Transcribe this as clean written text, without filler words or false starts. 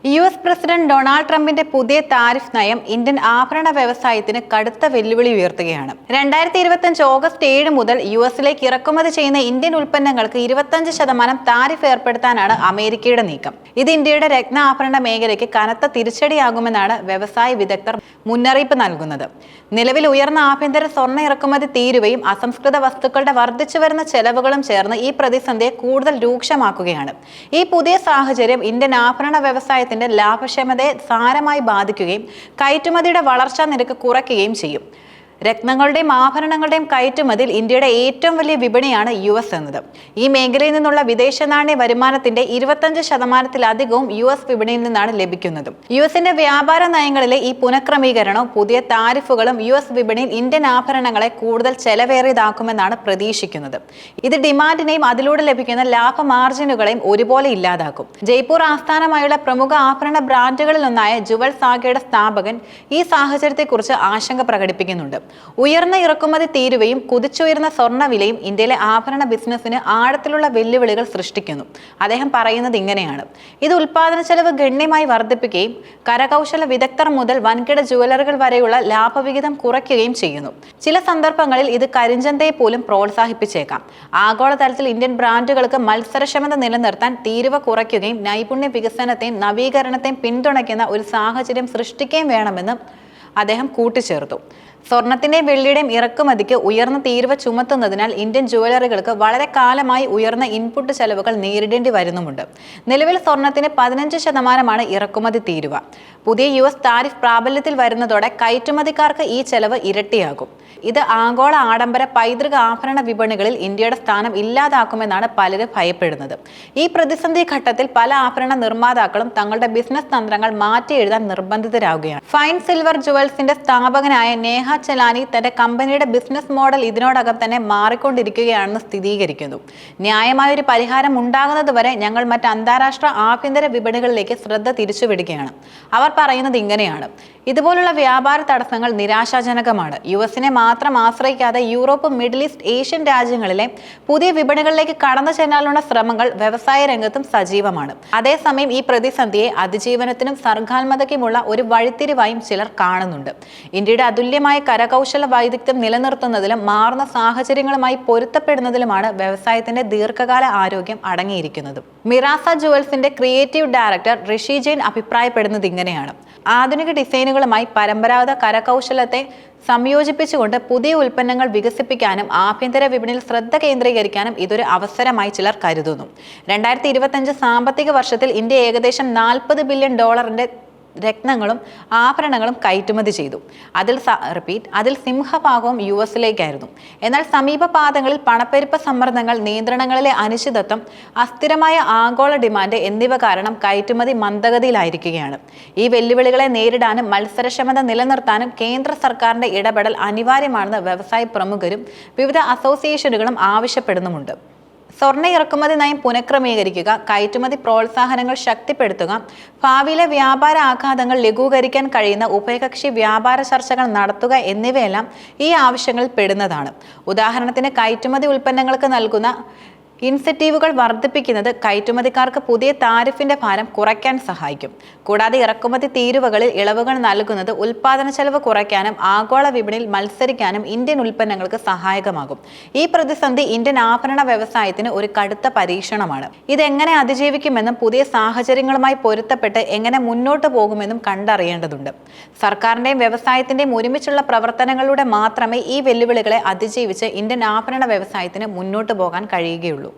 US president Donald ട്രംപിന്റെ പുതിയ tariff നയം ഇന്ത്യൻ ആഭരണ വ്യവസായത്തിന് കടുത്ത വെല്ലുവിളി ഉയർത്തുകയാണ്. 2025 ഓഗസ്റ്റ് 7 മുതൽ യുഎസിലേക്ക് ഇറക്കുമതി ചെയ്യുന്ന ഇന്ത്യൻ ഉൽപ്പന്നങ്ങൾക്ക് 25% താരിഫ് ഏർപ്പെടുത്താനാണ് അമേരിക്കയുടെ നീക്കം. ഇത് ഇന്ത്യയുടെ രത്നാഭരണ മേഖലയ്ക്ക് കനത്ത തിരിച്ചടിയാകുമെന്നാണ് വ്യവസായ വിദഗ്ധർ മുന്നറിയിപ്പ് നൽകുന്നത്. നിലവിൽ ഉയർന്ന ആഭ്യന്തര സ്വർണ്ണ ഇറക്കുമതി തീരുവയും അസംസ്കൃത വസ്തുക്കളുടെ വർദ്ധിച്ചുവരുന്ന ചെലവുകളും ചേർന്ന് ഈ പ്രതിസന്ധിയെ കൂടുതൽ രൂക്ഷമാക്കുകയാണ്. ഈ പുതിയ സാഹചര്യം ഇന്ത്യൻ ആഭരണ വ്യവസായത്തിന്റെ ലാഭക്ഷമതയെ സാരമായി ബാധിക്കുകയും കയറ്റുമതിയുടെ വളർച്ചാ നിരക്ക് കുറയ്ക്കുകയും ചെയ്യും. രത്നങ്ങളുടെയും ആഭരണങ്ങളുടെയും കയറ്റുമതിയിൽ ഇന്ത്യയുടെ ഏറ്റവും വലിയ വിപണിയാണ് US എന്നത്. ഈ മേഖലയിൽ നിന്നുള്ള വിദേശ നാണ്യ വരുമാനത്തിന്റെ 25%-ലധികവും US വിപണിയിൽ നിന്നാണ് ലഭിക്കുന്നത്. യുഎസിന്റെ വ്യാപാര നയങ്ങളിലെ ഈ പുനഃക്രമീകരണവും പുതിയ താരിഫുകളും US വിപണിയിൽ ഇന്ത്യൻ ആഭരണങ്ങളെ കൂടുതൽ ചെലവേറിയതാക്കുമെന്നാണ് പ്രതീക്ഷിക്കുന്നത്. ഇത് ഡിമാൻഡിനെയും അതിലൂടെ ലഭിക്കുന്ന ലാഭ മാർജിനുകളെയും ഒരുപോലെ ഇല്ലാതാക്കും. ജയ്പൂർ ആസ്ഥാനമായുള്ള പ്രമുഖ ആഭരണ ബ്രാൻഡുകളിലൊന്നായ ജുവൽ സാഗയുടെ സ്ഥാപകൻ ഈ സാഹചര്യത്തെക്കുറിച്ച് ആശങ്ക പ്രകടിപ്പിക്കുന്നുണ്ട്. ഉയർന്ന ഇറക്കുമതി തീരുവയും കുതിച്ചുയർന്ന സ്വർണ്ണവിലയും ഇന്ത്യയിലെ ആഭരണ ബിസിനസ്സിന് ആഴത്തിലുള്ള വെല്ലുവിളികൾ സൃഷ്ടിക്കുന്നു. അദ്ദേഹം പറയുന്നത് ഇങ്ങനെയാണ്: ഇത് ഉൽപാദന ചെലവ് ഗണ്യമായി വർദ്ധിപ്പിക്കുകയും കരകൗശല വിദഗ്ധർ മുതൽ വൻകിട ജുവലറികൾ വരെയുള്ള ലാഭവിഹിതം കുറയ്ക്കുകയും ചെയ്യുന്നു. ചില സന്ദർഭങ്ങളിൽ ഇത് കരിഞ്ചന്തയെ പോലും പ്രോത്സാഹിപ്പിച്ചേക്കാം. ആഗോളതലത്തിൽ ഇന്ത്യൻ ബ്രാൻഡുകൾക്ക് മത്സരക്ഷമത നിലനിർത്താൻ തീരുവ കുറയ്ക്കുകയും നൈപുണ്യ വികസനത്തെയും നവീകരണത്തെയും പിന്തുണയ്ക്കുന്ന ഒരു സാഹചര്യം സൃഷ്ടിക്കുകയും വേണമെന്ന് അദ്ദേഹം കൂട്ടിച്ചേർത്തു. സ്വർണത്തിന്റെയും വെള്ളിയുടെയും ഇറക്കുമതിക്ക് ഉയർന്ന തീരുവ ചുമത്തുന്നതിനാൽ ഇന്ത്യൻ ജുവലറികൾക്ക് വളരെ കാലമായി ഉയർന്ന ഇൻപുട്ട് ചെലവുകൾ നേരിടേണ്ടി വരുന്നുമുണ്ട്. നിലവിൽ സ്വർണത്തിന് 15% ഇറക്കുമതി തീരുവ. പുതിയ US താരിഫ് പ്രാബല്യത്തിൽ വരുന്നതോടെ കയറ്റുമതിക്കാർക്ക് ഈ ചെലവ് ഇരട്ടിയാകും. ഇത് ആഗോള ആഡംബര പൈതൃക ആഭരണ വിപണികളിൽ ഇന്ത്യയുടെ സ്ഥാനം ഇല്ലാതാക്കുമെന്നാണ് പലരും ഭയപ്പെടുന്നത്. ഈ പ്രതിസന്ധി ഘട്ടത്തിൽ പല ആഭരണ നിർമ്മാതാക്കളും തങ്ങളുടെ ബിസിനസ് തന്ത്രങ്ങൾ മാറ്റി എഴുതാൻ നിർബന്ധിതരാകുകയാണ്. ഫൈൻ സിൽവർ ജുവൽസിന്റെ സ്ഥാപകനായ നേഹ ചലാനി തന്റെ കമ്പനിയുടെ ബിസിനസ് മോഡൽ ഇതിനോടകം തന്നെ മാറിക്കൊണ്ടിരിക്കുകയാണെന്ന് സ്ഥിരീകരിക്കുന്നു. ന്യായമായൊരു പരിഹാരം ഉണ്ടാകുന്നതുവരെ ഞങ്ങൾ മറ്റ് അന്താരാഷ്ട്ര ആഭ്യന്തര വിപണികളിലേക്ക് ശ്രദ്ധ തിരിച്ചുവിടുകയാണ്. അവർ പറയുന്നത് ഇങ്ങനെയാണ്: ഇതുപോലുള്ള വ്യാപാര തടസ്സങ്ങൾ നിരാശാജനകമാണ്. യുഎസിനെ മാത്രം ആശ്രയിക്കാതെ യൂറോപ്പ്, മിഡിൽ ഈസ്റ്റ്, ഏഷ്യൻ രാജ്യങ്ങളിലെ പുതിയ വിപണികളിലേക്ക് കടന്നു ചെല്ലാനുള്ള ശ്രമങ്ങൾ വ്യവസായ രംഗത്തും സജീവമാണ്. അതേസമയം ഈ പ്രതിസന്ധിയെ അതിജീവനത്തിനും സർഗാത്മകതയ്ക്കുമുള്ള ഒരു വഴിത്തിരിവായും ചിലർ കാണുന്നുണ്ട്. ഇന്ത്യയുടെ അതുല്യമായ കരകൗശല വൈദഗ്ധ്യം നിലനിർത്തുന്നതിലും മാറുന്ന സാഹചര്യങ്ങളുമായി പൊരുത്തപ്പെടുന്നതിലുമാണ് വ്യവസായത്തിന്റെ ദീർഘകാല ആരോഗ്യം അടങ്ങിയിരിക്കുന്നത്. മിറാസ ജുവൽസിന്റെ ക്രിയേറ്റീവ് ഡയറക്ടർ ഋഷി ജെയിൻ അഭിപ്രായപ്പെടുന്നത് ഇങ്ങനെയാണ്: ആധുനിക ഡിസൈനുകളുമായി പരമ്പരാഗത കരകൗശലത്തെ സംയോജിപ്പിച്ചുകൊണ്ട് പുതിയ ഉൽപ്പന്നങ്ങൾ വികസിപ്പിക്കാനും ആഭ്യന്തര വിപണിയിൽ ശ്രദ്ധ കേന്ദ്രീകരിക്കാനും ഇതൊരു അവസരമായി ചിലർ കരുതുന്നു. 2025 സാമ്പത്തിക വർഷത്തിൽ ഇന്ത്യ ഏകദേശം $40 ബില്യൺ രത്നങ്ങളും ആഭരണങ്ങളും കയറ്റുമതി ചെയ്തു. അതിൽ സിംഹഭാഗവും US-ലേക്കായിരുന്നു. എന്നാൽ സമീപ പാദങ്ങളിൽ പണപ്പെരുപ്പ സമ്മർദ്ദങ്ങൾ, നിയന്ത്രണങ്ങളിലെ അനിശ്ചിതത്വം, അസ്ഥിരമായ ആഗോള ഡിമാൻഡ് എന്നിവ കാരണം കയറ്റുമതി മന്ദഗതിയിലായിരിക്കുകയാണ്. ഈ വെല്ലുവിളികളെ നേരിടാനും മത്സരക്ഷമത നിലനിർത്താനും കേന്ദ്ര സർക്കാരിന്റെ ഇടപെടൽ അനിവാര്യമാണെന്ന് വ്യവസായ പ്രമുഖരും വിവിധ അസോസിയേഷനുകളും ആവശ്യപ്പെടുന്നുമുണ്ട്. സ്വർണ്ണ ഇറക്കുമതി നയം പുനഃക്രമീകരിക്കുക, കയറ്റുമതി പ്രോത്സാഹനങ്ങൾ ശക്തിപ്പെടുത്തുക, ഭാവിയിലെ വ്യാപാര ആഘാതങ്ങൾ ലഘൂകരിക്കാൻ കഴിയുന്ന ഉഭയകക്ഷി വ്യാപാര ചർച്ചകൾ നടത്തുക എന്നിവയെല്ലാം ഈ ആവശ്യങ്ങളിൽ പെടുന്നതാണ്. ഉദാഹരണത്തിന്, കയറ്റുമതി ഉൽപ്പന്നങ്ങൾക്ക് നൽകുന്ന ഇൻസെന്റീവുകൾ വർദ്ധിപ്പിക്കുന്നത് കയറ്റുമതിക്കാർക്ക് പുതിയ താരിഫിന്റെ ഭാരം കുറയ്ക്കാൻ സഹായിക്കും. കൂടാതെ ഇറക്കുമതി തീരുവകളിൽ ഇളവുകൾ നൽകുന്നത് ഉൽപാദന ചെലവ് കുറയ്ക്കാനും ആഗോള വിപണിയിൽ മത്സരിക്കാനും ഇന്ത്യൻ ഉൽപ്പന്നങ്ങൾക്ക് സഹായകമാകും. ഈ പ്രതിസന്ധി ഇന്ത്യൻ ആഭരണ വ്യവസായത്തിന് ഒരു കടുത്ത പരീക്ഷണമാണ്. ഇതെങ്ങനെ അതിജീവിക്കുമെന്നും പുതിയ സാഹചര്യങ്ങളുമായി പൊരുത്തപ്പെട്ട് എങ്ങനെ മുന്നോട്ട് പോകുമെന്നും കണ്ടറിയേണ്ടതുണ്ട്. സർക്കാരിന്റെയും വ്യവസായത്തിന്റെയും ഒരുമിച്ചുള്ള പ്രവർത്തനങ്ങളിലൂടെ മാത്രമേ ഈ വെല്ലുവിളികളെ അതിജീവിച്ച് ഇന്ത്യൻ ആഭരണ വ്യവസായത്തിന് മുന്നോട്ട് പോകാൻ കഴിയുകയുള്ളൂ.